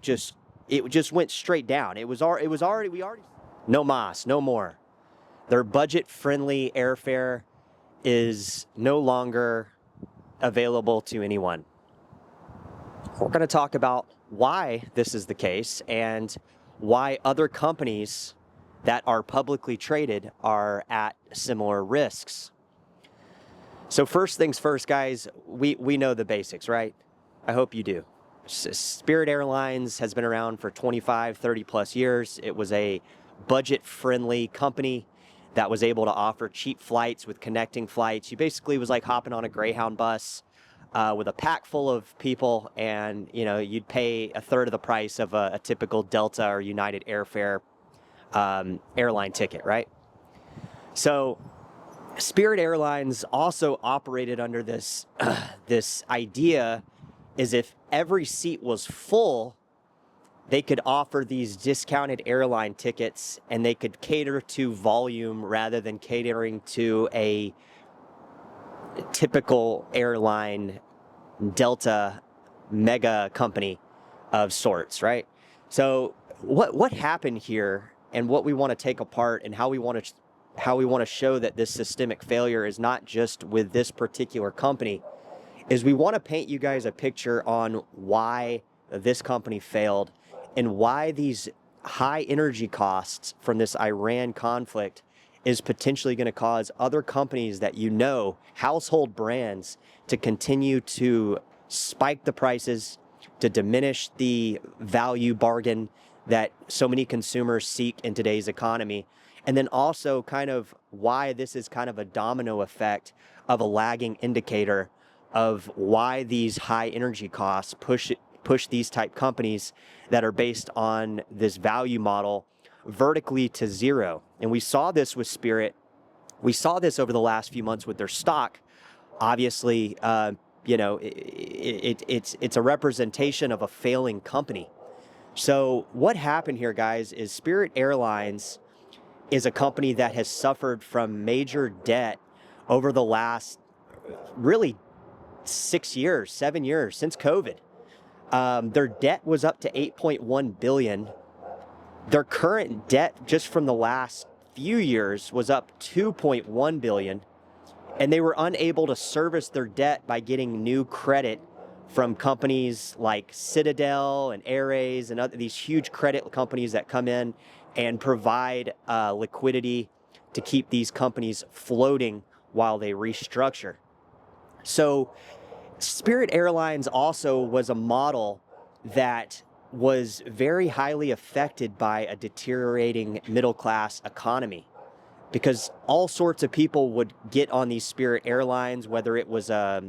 just went straight down. It was already no mas, no more. Their budget-friendly airfare is no longer available to anyone. We're going to talk about why this is the case and why other companies that are publicly traded are at similar risks. So first things first, guys, we know the basics, right? I hope you do. Spirit Airlines has been around for 25, 30 plus years. It was a budget-friendly company that was able to offer cheap flights with connecting flights. You basically was like hopping on a Greyhound bus with a pack full of people, and you'd pay a third of the price of a typical Delta or United airfare airline ticket, right? So Spirit Airlines also operated under this this idea is if every seat was full, they could offer these discounted airline tickets and they could cater to volume rather than catering to a typical airline Delta mega company of sorts, right? So what happened here, and what we want to take apart, and how we want to show that this systemic failure is not just with this particular company, is we want to paint you guys a picture on why this company failed and why these high energy costs from this Iran conflict is potentially going to cause other companies that household brands, to continue to spike the prices, to diminish the value bargain that so many consumers seek in today's economy. And then also kind of why this is kind of a domino effect of a lagging indicator of why these high energy costs push these type companies that are based on this value model vertically to zero. And we saw this with Spirit. We saw this over the last few months with their stock. Obviously, it's a representation of a failing company. So what happened here, guys, is Spirit Airlines is a company that has suffered from major debt over the last really 7 years since COVID. Their debt was up to $8.1 billion. Their current debt just from the last few years was up $2.1 billion. And they were unable to service their debt by getting new credit from companies like Citadel and Airways and these huge credit companies that come in and provide liquidity to keep these companies floating while they restructure. So Spirit Airlines also was a model that was very highly affected by a deteriorating middle-class economy, because all sorts of people would get on these Spirit Airlines, whether it was a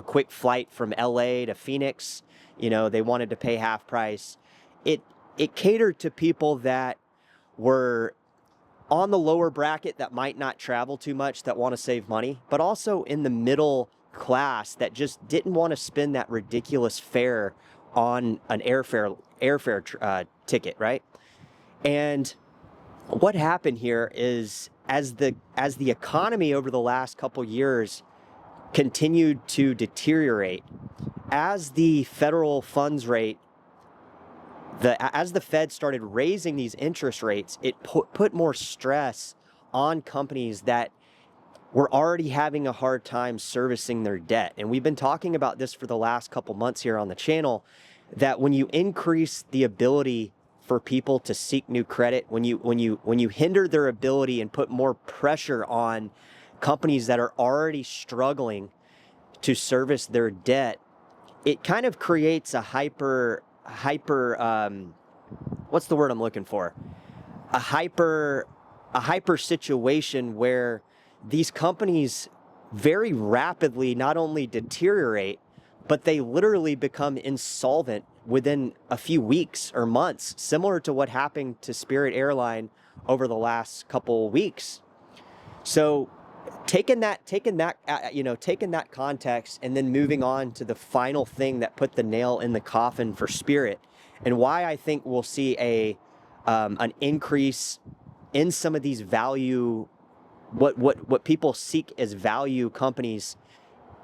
quick flight from LA to Phoenix, they wanted to pay half price. It catered to people that were on the lower bracket that might not travel too much, that want to save money, but also in the middle class that just didn't want to spend that ridiculous fare on an airfare ticket, right? And what happened here is as the economy over the last couple years continued to deteriorate, as the federal funds rate, as the Fed started raising these interest rates, it put more stress on companies that were already having a hard time servicing their debt. And we've been talking about this for the last couple months here on the channel, that when you increase the ability for people to seek new credit, when you hinder their ability and put more pressure on companies that are already struggling to service their debt, it kind of creates a hyper what's the word I'm looking for? A hyper situation where these companies very rapidly not only deteriorate, but they literally become insolvent within a few weeks or months, similar to what happened to Spirit Airline over the last couple weeks. So taking that context, and then moving on to the final thing that put the nail in the coffin for Spirit, and why I think we'll see an increase in some of these value, what people seek as value companies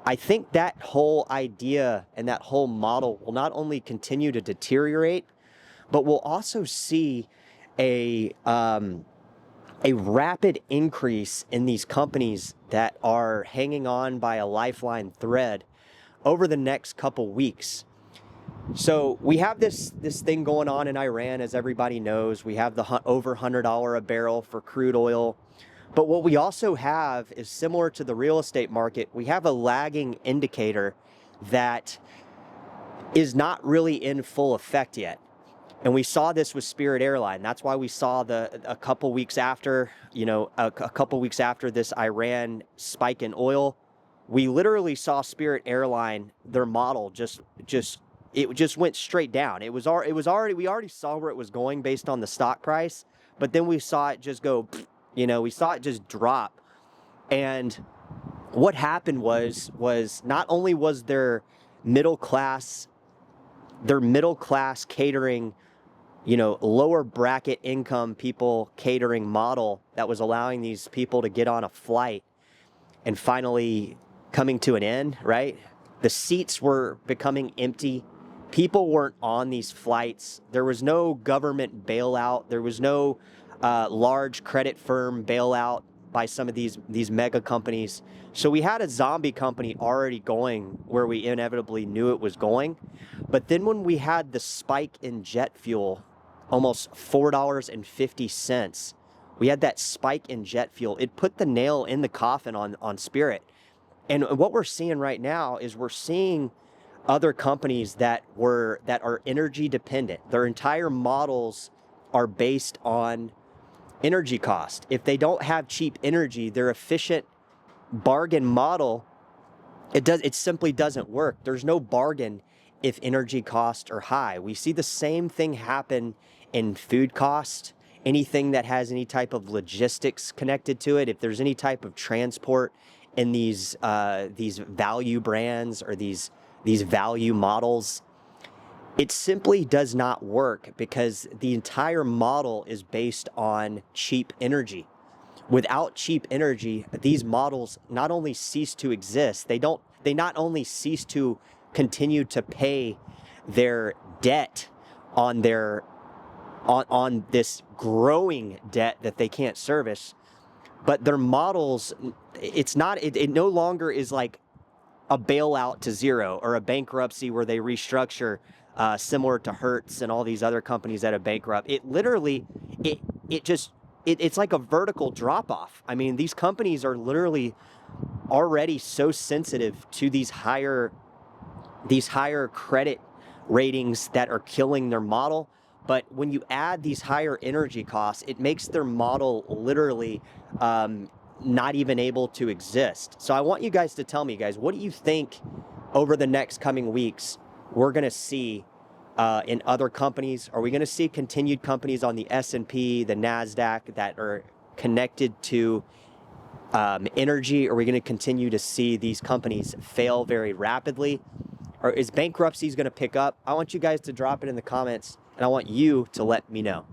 I think that whole idea and that whole model will not only continue to deteriorate, but we'll also see a rapid increase in these companies that are hanging on by a lifeline thread over the next couple weeks. So we have this thing going on in Iran, as everybody knows. We have the over $100 a barrel for crude oil. But what we also have is similar to the real estate market. We have a lagging indicator that is not really in full effect yet. And we saw this with Spirit Airlines. That's why we saw a couple weeks after, a couple weeks after this Iran spike in oil, we literally saw Spirit Airlines, their model it just went straight down. We already saw where it was going based on the stock price, but then we saw it just go, we saw it just drop. And what happened was not only was their middle class catering, lower bracket income people catering model that was allowing these people to get on a flight and finally coming to an end, right? The seats were becoming empty. People weren't on these flights. There was no government bailout. There was no large credit firm bailout by some of these mega companies. So we had a zombie company already going where we inevitably knew it was going. But then when we had the spike in jet fuel, almost $4.50, we had that spike in jet fuel. It put the nail in the coffin on Spirit. And what we're seeing right now is we're seeing other companies that are energy dependent. Their entire models are based on energy cost. If they don't have cheap energy, their efficient bargain model, it simply doesn't work. There's no bargain if energy costs are high. We see the same thing happen in food cost. Anything that has any type of logistics connected to it, if there's any type of transport in these value brands or these value models, it simply does not work because the entire model is based on cheap energy. Without cheap energy, these models not only cease to exist, they not only cease to continue to pay their debt on this growing debt that they can't service, but their models, it no longer is like a bailout to zero or a bankruptcy where they restructure, similar to Hertz and all these other companies that have bankrupt. It literally, it's like a vertical drop off. I mean, these companies are literally already so sensitive to these higher credit ratings that are killing their model. But when you add these higher energy costs, it makes their model literally not even able to exist. So I want you guys to tell me, guys, what do you think over the next coming weeks we're going to see in other companies? Are we going to see continued companies on the S&P, the NASDAQ that are connected to energy? Are we going to continue to see these companies fail very rapidly? Or is bankruptcies going to pick up? I want you guys to drop it in the comments, and I want you to let me know.